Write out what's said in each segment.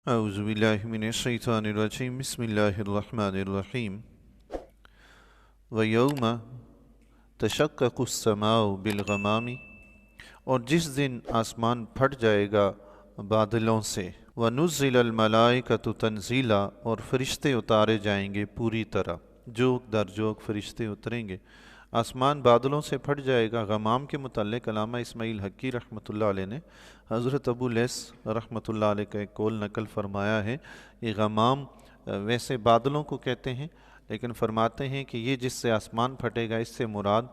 اعوذ باللہ من الشیطان الرجیم بسم اللہ الرحمن الرحیم وَيَوْمَ تَشَقَّقُ السَّمَاءُ بِالْغَمَامِ اور جس دن آسمان پھٹ جائے گا بادلوں سے وَنُزِّلَ الْمَلَائِكَةُ تَنزِيلًا اور فرشتے اتارے جائیں گے پوری طرح، جوک در جوک فرشتے اتریں گے۔ آسمان بادلوں سے پھٹ جائے گا۔ غمام کے متعلق علامہ اسماعیل حقی رحمۃ اللہ علیہ نے حضرت ابو لیث رحمۃ اللہ علیہ کا ایک قول نقل فرمایا ہے۔ یہ غمام ویسے بادلوں کو کہتے ہیں، لیکن فرماتے ہیں کہ یہ جس سے آسمان پھٹے گا، اس سے مراد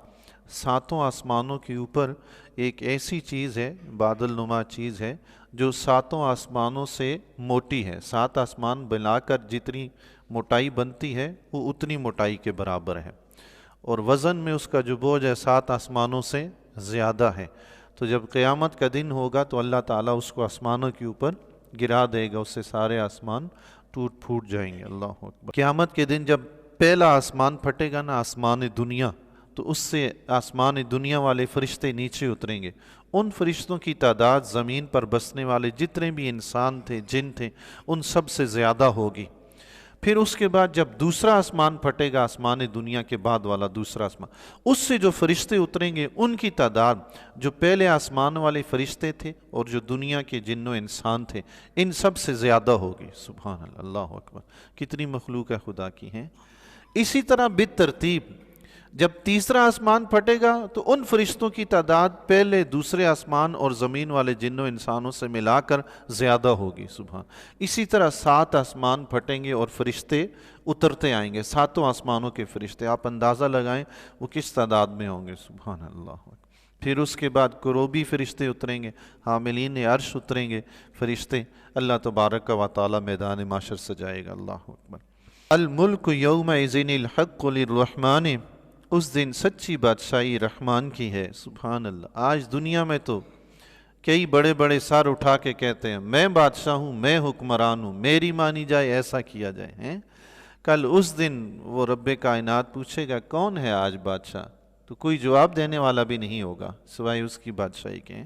ساتوں آسمانوں کے اوپر ایک ایسی چیز ہے، بادل نما چیز ہے، جو ساتوں آسمانوں سے موٹی ہے۔ سات آسمان ملا کر جتنی موٹائی بنتی ہے وہ اتنی موٹائی کے برابر ہے، اور وزن میں اس کا جو بوجھ ہے سات آسمانوں سے زیادہ ہے۔ تو جب قیامت کا دن ہوگا تو اللہ تعالیٰ اس کو آسمانوں کے اوپر گرا دے گا، اس سے سارے آسمان ٹوٹ پھوٹ جائیں گے۔ اللہ اکبر۔ قیامت کے دن جب پہلا آسمان پھٹے گا نا، آسمان دنیا، تو اس سے آسمان دنیا والے فرشتے نیچے اتریں گے۔ ان فرشتوں کی تعداد زمین پر بسنے والے جتنے بھی انسان تھے، جن تھے، ان سب سے زیادہ ہوگی۔ پھر اس کے بعد جب دوسرا آسمان پھٹے گا، آسمان دنیا کے بعد والا دوسرا آسمان، اس سے جو فرشتے اتریں گے ان کی تعداد جو پہلے آسمان والے فرشتے تھے اور جو دنیا کے جن و انسان تھے، ان سب سے زیادہ ہوگی۔ سبحان اللہ، اللہ اکبر، کتنی مخلوق ہے خدا کی ہیں۔ اسی طرح بالترتیب جب تیسرا آسمان پھٹے گا تو ان فرشتوں کی تعداد پہلے دوسرے آسمان اور زمین والے جن و انسانوں سے ملا کر زیادہ ہوگی۔ سبحان۔ اسی طرح سات آسمان پھٹیں گے اور فرشتے اترتے آئیں گے، ساتوں آسمانوں کے فرشتے، آپ اندازہ لگائیں وہ کس تعداد میں ہوں گے۔ سبحان اللہ۔ پھر اس کے بعد کروبی فرشتے اتریں گے، حاملین عرش اتریں گے فرشتے، اللہ تبارک و تعالی میدان محشر سجائے گا۔ اللہ اکبر۔ الملک یومئذ الحق للرحمن، اس دن سچی بادشاہی رحمان کی ہے۔ سبحان اللہ۔ آج دنیا میں تو کئی بڑے بڑے سر اٹھا کے کہتے ہیں میں بادشاہ ہوں، میں حکمران ہوں، میری مانی جائے، ایسا کیا جائے ہیں۔ کل اس دن وہ رب کائنات پوچھے گا کون ہے آج بادشاہ، تو کوئی جواب دینے والا بھی نہیں ہوگا سوائے اس کی بادشاہی کے۔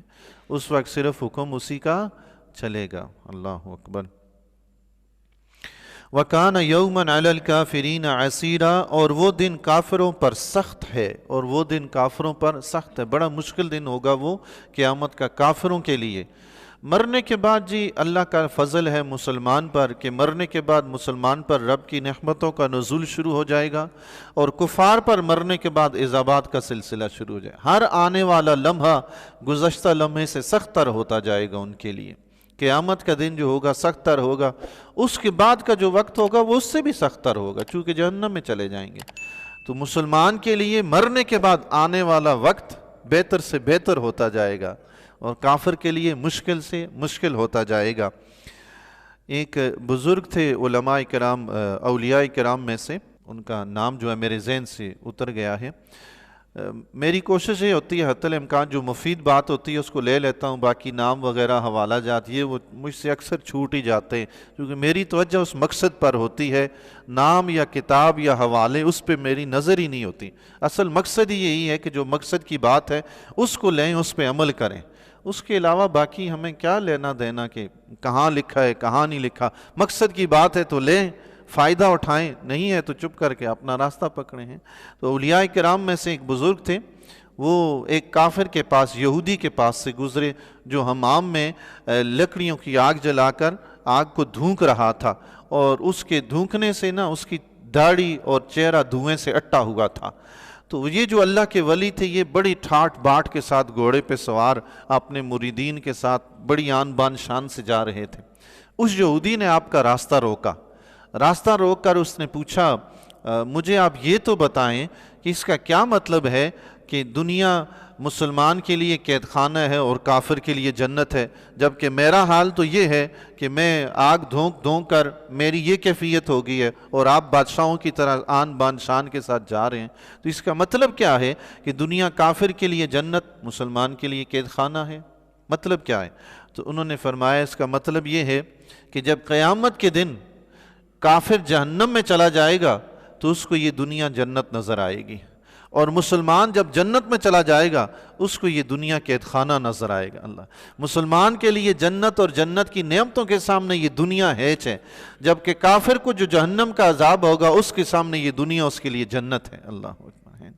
اس وقت صرف حکم اسی کا چلے گا۔ اللہ اکبر۔ وَكَانَ يَوْمًا عَلَى الْكَافِرِينَ عَسِيرًا، اور وہ دن کافروں پر سخت ہے، اور وہ دن کافروں پر سخت ہے، بڑا مشکل دن ہوگا وہ قیامت کا کافروں کے لیے۔ مرنے کے بعد جی اللہ کا فضل ہے مسلمان پر کہ مرنے کے بعد مسلمان پر رب کی نعمتوں کا نزول شروع ہو جائے گا، اور کفار پر مرنے کے بعد عذابات کا سلسلہ شروع ہو جائے گا۔ ہر آنے والا لمحہ گزشتہ لمحے سے سخت تر ہوتا جائے گا ان کے لیے۔ قیامت کا دن جو ہوگا سخت تر ہوگا، اس کے بعد کا جو وقت ہوگا وہ اس سے بھی سخت تر ہوگا، چونکہ جہنم میں چلے جائیں گے۔ تو مسلمان کے لیے مرنے کے بعد آنے والا وقت بہتر سے بہتر ہوتا جائے گا، اور کافر کے لیے مشکل سے مشکل ہوتا جائے گا۔ ایک بزرگ تھے علماء کرام، اولیاء کرام میں سے، ان کا نام جو ہے میرے ذہن سے اتر گیا ہے۔ میری کوشش یہ ہوتی ہے حتی الامکان جو مفید بات ہوتی ہے اس کو لے لیتا ہوں، باقی نام وغیرہ حوالہ جات یہ وہ مجھ سے اکثر چھوٹ ہی جاتے ہیں، کیونکہ میری توجہ اس مقصد پر ہوتی ہے، نام یا کتاب یا حوالے اس پہ میری نظر ہی نہیں ہوتی۔ اصل مقصد ہی یہی ہے کہ جو مقصد کی بات ہے اس کو لیں، اس پہ عمل کریں۔ اس کے علاوہ باقی ہمیں کیا لینا دینا کہ کہاں لکھا ہے کہاں نہیں لکھا، مقصد کی بات ہے تو لیں، فائدہ اٹھائیں، نہیں ہے تو چپ کر کے اپنا راستہ پکڑے ہیں۔ تو اولیاء کرام میں سے ایک بزرگ تھے، وہ ایک کافر کے پاس، یہودی کے پاس سے گزرے جو حمام میں لکڑیوں کی آگ جلا کر آگ کو دھونک رہا تھا، اور اس کے دھونکنے سے نا اس کی داڑھی اور چہرہ دھوئیں سے اٹا ہوا تھا۔ تو یہ جو اللہ کے ولی تھے یہ بڑی ٹھاٹ باٹ کے ساتھ گھوڑے پہ سوار اپنے مریدین کے ساتھ بڑی آن بان شان سے جا رہے تھے۔ اس یہودی نے آپ کا راستہ روکا، راستہ روک کر اس نے پوچھا مجھے آپ یہ تو بتائیں کہ اس کا کیا مطلب ہے کہ دنیا مسلمان کے لیے قید خانہ ہے اور کافر کے لیے جنت ہے، جبکہ میرا حال تو یہ ہے کہ میں آگ دھونک کر میری یہ کیفیت ہو گئی ہے، اور آپ بادشاہوں کی طرح آن بان شان کے ساتھ جا رہے ہیں۔ تو اس کا مطلب کیا ہے کہ دنیا کافر کے لیے جنت، مسلمان کے لیے قید خانہ ہے؟ مطلب کیا ہے؟ تو انہوں نے فرمایا اس کا مطلب یہ ہے کہ جب قیامت کے دن کافر جہنم میں چلا جائے گا تو اس کو یہ دنیا جنت نظر آئے گی، اور مسلمان جب جنت میں چلا جائے گا اس کو یہ دنیا قید خانہ نظر آئے گا۔ اللہ مسلمان کے لیے جنت اور جنت کی نعمتوں کے سامنے یہ دنیا ہیچ ہے، جبکہ کافر کو جو جہنم کا عذاب ہوگا اس کے سامنے یہ دنیا اس کے لیے جنت ہے۔ اللہ اکبر ہے۔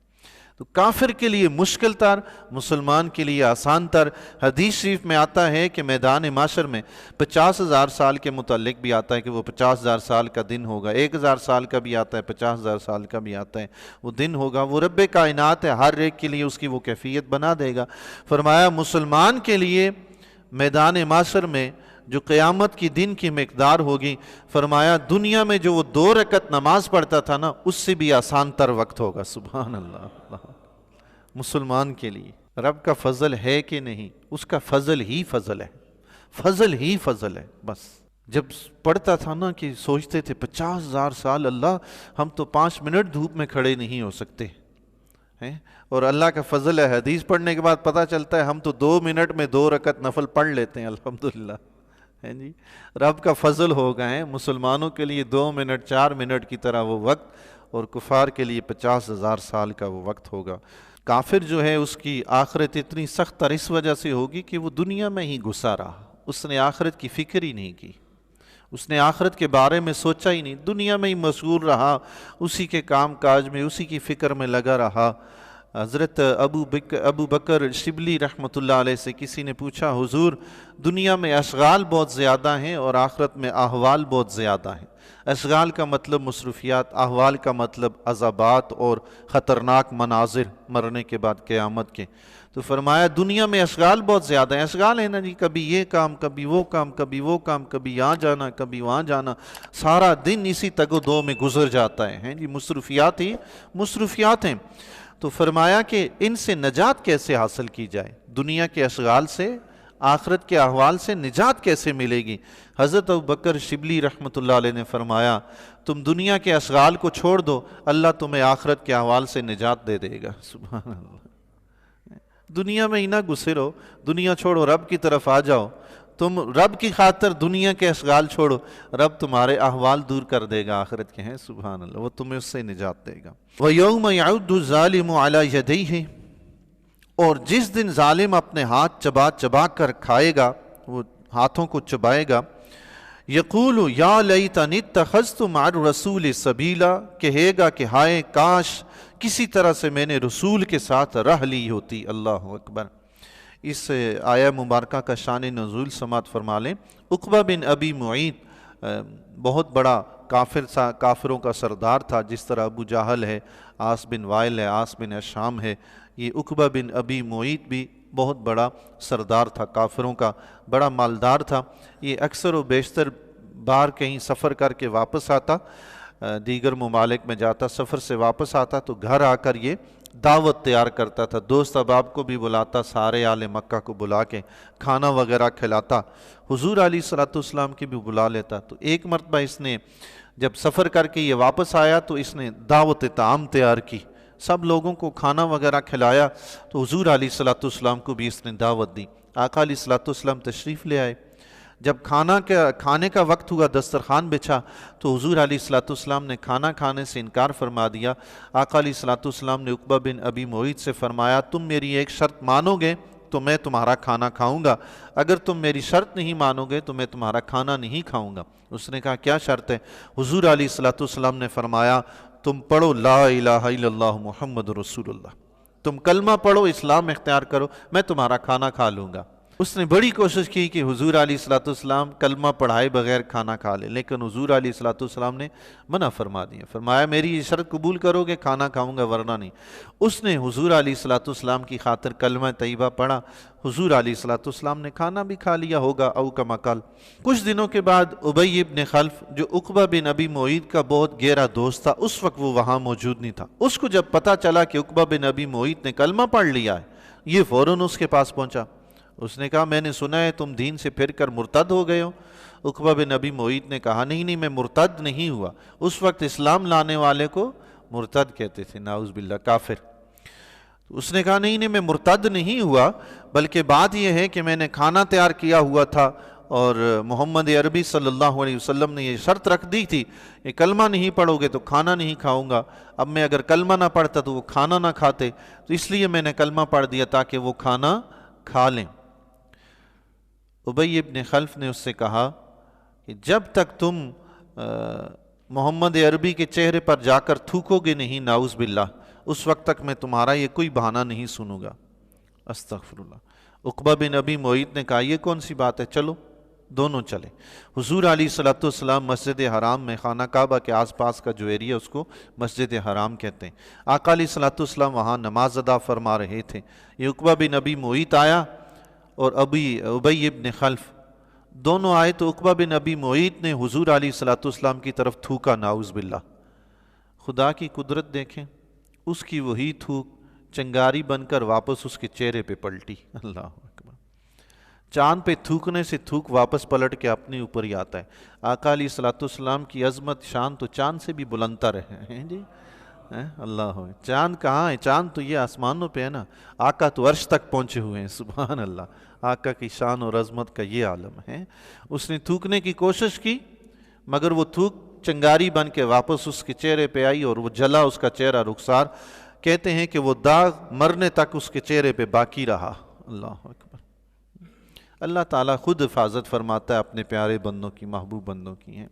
تو کافر کے لیے مشکل تر، مسلمان کے لیے آسان تر۔ حدیث شریف میں آتا ہے کہ میدان محشر میں 50,000 سال کے متعلق بھی آتا ہے کہ وہ 50,000 سال کا دن ہوگا، 1,000 سال کا بھی آتا ہے، 50,000 سال کا بھی آتا ہے، وہ دن ہوگا۔ وہ رب کائنات ہے، ہر ایک کے لیے اس کی وہ کیفیت بنا دے گا۔ فرمایا مسلمان کے لیے میدان محشر میں جو قیامت کی دن کی مقدار ہوگی، فرمایا دنیا میں جو وہ 2 رکعت نماز پڑھتا تھا نا، اس سے بھی آسان تر وقت ہوگا۔ سبحان اللہ۔ مسلمان کے لیے رب کا فضل ہے کہ نہیں؟ اس کا فضل ہی فضل ہے، فضل ہی فضل ہے۔ بس جب پڑھتا تھا نا کہ سوچتے تھے 50,000 سال اللہ، ہم تو 5 منٹ دھوپ میں کھڑے نہیں ہو سکتے ہیں، اور اللہ کا فضل ہے حدیث پڑھنے کے بعد پتہ چلتا ہے ہم تو 2 منٹ میں 2 رکعت نفل پڑھ لیتے ہیں، الحمدللہ ہے جی۔ رب کا فضل ہو گئے، مسلمانوں کے لیے 2 منٹ 4 منٹ کی طرح وہ وقت، اور کفار کے لیے 50,000 سال کا وہ وقت ہوگا۔ کافر جو ہے اس کی آخرت اتنی سخت تر اس وجہ سے ہوگی کہ وہ دنیا میں ہی گھسا رہا، اس نے آخرت کی فکر ہی نہیں کی، اس نے آخرت کے بارے میں سوچا ہی نہیں، دنیا میں ہی مشغول رہا، اسی کے کام کاج میں، اسی کی فکر میں لگا رہا۔ حضرت ابو بکر شبلی رحمۃ اللہ علیہ سے کسی نے پوچھا، حضور دنیا میں اشغال بہت زیادہ ہیں اور آخرت میں احوال بہت زیادہ ہیں۔ اشغال کا مطلب مصروفیات، احوال کا مطلب عذابات اور خطرناک مناظر مرنے کے بعد قیامت کے۔ تو فرمایا دنیا میں اشغال بہت زیادہ ہیں۔ اشغال ہے نا جی، کبھی یہ کام، کبھی وہ کام، کبھی وہ کام، کبھی یہاں جانا، کبھی وہاں جانا، سارا دن اسی تگ و دو میں گزر جاتا ہے جی، مصروفیات ہی مصروفیات ہیں۔ تو فرمایا کہ ان سے نجات کیسے حاصل کی جائے، دنیا کے اشغال سے، آخرت کے احوال سے نجات کیسے ملے گی؟ حضرت ابوبکر شبلی رحمۃ اللہ علیہ نے فرمایا تم دنیا کے اشغال کو چھوڑ دو، اللہ تمہیں آخرت کے احوال سے نجات دے دے گا۔ سبحان اللہ۔ دنیا میں ہی نہ گھسے رہو، دنیا چھوڑو، رب کی طرف آ جاؤ۔ تم رب کی خاطر دنیا کے اشغال چھوڑو، رب تمہارے احوال دور کر دے گا آخرت کے ہیں۔ سبحان اللہ، وہ تمہیں اس سے نجات دے گا۔ وَيَوْمَ يَعُدُّ الظَّالِمُ عَلَى يَدَيْهِ، اور جس دن ظالم اپنے ہاتھ چبا چبا کر کھائے گا، وہ ہاتھوں کو چبائے گا، یقول یا لیتنی اتخذت مع الرسول سبیلا، کہے گا کہ ہائے کاش کسی طرح سے میں نے رسول کے ساتھ راہ لی ہوتی۔ اللہ اکبر۔ اس آیہ مبارکہ کا شان نزول سماعت فرما لیں۔ عقبہ بن ابی معیط بہت بڑا کافر تھا، کافروں کا سردار تھا، جس طرح ابو جہل ہے، عاص بن وائل ہے، عاص بن اشام ہے، یہ عقبہ بن ابی معیط بھی بہت بڑا سردار تھا کافروں کا، بڑا مالدار تھا۔ یہ اکثر و بیشتر باہر کہیں سفر کر کے واپس آتا، دیگر ممالک میں جاتا، سفر سے واپس آتا تو گھر آ کر یہ دعوت تیار کرتا تھا، دوست احباب کو بھی بلاتا، سارے آل مکہ کو بلا کے کھانا وغیرہ کھلاتا، حضور علیہ الصلوۃ والسلام کی بھی بلا لیتا۔ تو ایک مرتبہ اس نے جب سفر کر کے یہ واپس آیا تو اس نے دعوت طعام تیار کی، سب لوگوں کو کھانا وغیرہ کھلایا، تو حضور علیہ الصلوۃ والسلام کو بھی اس نے دعوت دی۔ آقا علیہ الصلوۃ والسلام تشریف لے آئے، جب کھانے کا وقت ہوا، دسترخوان بچھا، تو حضور علیہ الصلوۃ والسلام نے کھانا کھانے سے انکار فرما دیا۔ آقا علیہ الصلوۃ والسلام نے عقبہ بن ابی معیط سے فرمایا تم میری ایک شرط مانو گے تو میں تمہارا کھانا کھاؤں گا، اگر تم میری شرط نہیں مانو گے تو میں تمہارا کھانا نہیں کھاؤں گا۔ اس نے کہا کیا شرط ہے؟ حضور علیہ الصلوۃ والسلام نے فرمایا تم پڑھو لا الہ الا اللہ محمد رسول اللہ، تم کلمہ پڑھو، اسلام اختیار کرو، میں تمہارا کھانا کھا لوں گا۔ اس نے بڑی کوشش کی کہ حضور علیہ الصلوۃ والسلام کلمہ پڑھائے بغیر کھانا کھا لے، لیکن حضور علیہ الصلوۃ والسلام نے منع فرما دیا، فرمایا میری یہ شرط قبول کرو گے کھانا کھاؤں گا ورنہ نہیں۔ اس نے حضور علیہ الصلوۃ والسلام کی خاطر کلمہ طیبہ پڑھا، حضور علیہ الصلوۃ والسلام نے کھانا بھی کھا لیا ہوگا او کما قال۔ کچھ دنوں کے بعد ابی بن خلف جو عقبہ بن ابی معیط کا بہت گہرا دوست تھا، اس وقت وہ وہاں موجود نہیں تھا، اس کو جب پتہ چلا کہ عقبہ بن ابی معیط نے کلمہ پڑھ لیا ہے، یہ فوراً اس کے پاس پہنچا۔ اس نے کہا میں نے سنا ہے تم دین سے پھر کر مرتد ہو گئے ہو۔ عقبہ بن ابی معیط نے کہا نہیں میں مرتد نہیں ہوا، اس وقت اسلام لانے والے کو مرتد کہتے تھے، نعوذ باللہ، کافر۔ اس نے کہا نہیں میں مرتد نہیں ہوا، بلکہ بات یہ ہے کہ میں نے کھانا تیار کیا ہوا تھا، اور محمد عربی صلی اللہ علیہ وسلم نے یہ شرط رکھ دی تھی کہ کلمہ نہیں پڑھو گے تو کھانا نہیں کھاؤں گا. اب میں اگر کلمہ نہ پڑھتا تو وہ کھانا نہ کھاتے، تو اس لیے میں نے کلمہ پڑھ دیا تاکہ وہ کھانا کھا لیں. ابی ابن خلف نے اس سے کہا کہ جب تک تم محمد عربی کے چہرے پر جا کر تھوکو گے نہیں، نعوذ باللہ، اس وقت تک میں تمہارا یہ کوئی بہانہ نہیں سنوں گا. استغفر اللہ. عقبہ بن ابی معیط نے کہا یہ کون سی بات ہے، چلو دونوں چلے. حضور علیہ الصلوۃ والسلام مسجد حرام میں، خانہ کعبہ کے آس پاس کا جو ایریا اس کو مسجد حرام کہتے ہیں، آقا علیہ الصلوۃ والسلام وہاں نماز ادا فرما رہے تھے. یہ عقبہ بن ابی معیط آیا اور ابی ابن خلف دونوں آئے، تو عقبہ بن ابی معیط نے حضور علیہ الصلوۃ والسلام کی طرف تھوکا، نعوذ باللہ. خدا کی قدرت دیکھیں، اس کی وہی تھوک چنگاری بن کر واپس اس کے چہرے پہ پلٹی. اللہ اکبر. چاند پہ تھوکنے سے تھوک واپس پلٹ کے اپنے اوپر ہی آتا ہے. آقا علیہ الصلوۃ والسلام کی عظمت شان تو چاند سے بھی بلندتر ہے جی. اللہ، چاند کہاں ہے؟ چاند تو یہ آسمانوں پہ ہے نا. آقا تو عرش تک پہنچے ہوئے ہیں. سبحان اللہ. آقا کی شان اور عظمت کا یہ عالم ہے. اس نے تھوکنے کی کوشش کی مگر وہ تھوک چنگاری بن کے واپس اس کے چہرے پہ آئی اور وہ جلا اس کا چہرہ رخسار. کہتے ہیں کہ وہ داغ مرنے تک اس کے چہرے پہ باقی رہا. اللہ اکبر. اللہ تعالیٰ خود حفاظت فرماتا ہے اپنے پیارے بندوں کی، محبوب بندوں کی ہیں.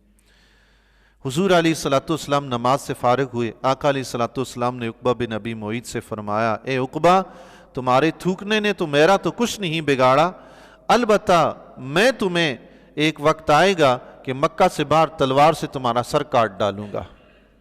حضور علیہ الصلوۃ والسلام نماز سے فارغ ہوئے. آقا علیہ الصلوۃ والسلام نے عقبہ بن ابی معیط سے فرمایا، اے عقبہ، تمہارے تھوکنے نے تو میرا تو کچھ نہیں بگاڑا، البتہ میں تمہیں ایک وقت آئے گا کہ مکہ سے باہر تلوار سے تمہارا سر کاٹ ڈالوں گا.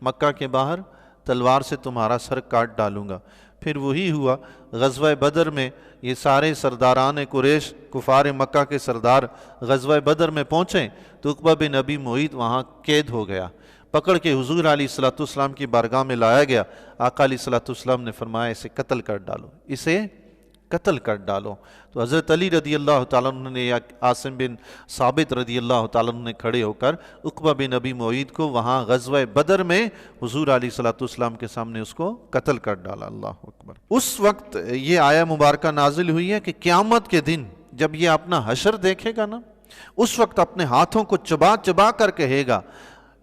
مکہ کے باہر تلوار سے تمہارا سر کاٹ ڈالوں گا. پھر وہی ہوا. غزوہ بدر میں یہ سارے سرداران قریش، کفار مکہ کے سردار غزوہ بدر میں پہنچے تو عقبہ بن ابی معیط وہاں قید ہو گیا. پکڑ کے حضور علیہ الصلوۃ والسلام کی بارگاہ میں لایا گیا. آقا علیہ الصلوۃ والسلام نے فرمایا اسے قتل کر ڈالو، اسے قتل کر ڈالو. تو حضرت علی رضی اللہ تعالیٰ عنہ نے یا عاصم بن ثابت رضی اللہ تعالیٰ عنہ نے کھڑے ہو کر عقبہ بن ابی معیط کو وہاں غزوہ بدر میں حضور علیہ الصلوۃ والسلام کے سامنے اس کو قتل کر ڈالا. اللہ اکبر. اس وقت یہ آیہ مبارکہ نازل ہوئی ہے کہ قیامت کے دن جب یہ اپنا حشر دیکھے گا نا، اس وقت اپنے ہاتھوں کو چبا چبا کر کہے گا،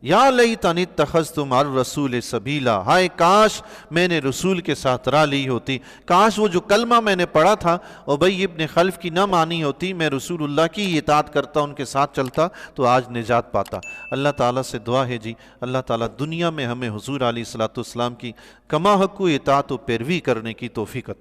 یا لیتنی اتخذت مع الرسول سبیلا، ہائے کاش میں نے رسول کے ساتھ راہ لی ہوتی، کاش وہ جو کلمہ میں نے پڑھا تھا ابی ابن خلف کی نہ مانی ہوتی، میں رسول اللہ کی اطاعت کرتا، ان کے ساتھ چلتا تو آج نجات پاتا. اللہ تعالیٰ سے دعا ہے جی، اللہ تعالیٰ دنیا میں ہمیں حضور علیہ الصلوۃ والسلام کی کما حق اطاعت و پیروی کرنے کی توفیق عطا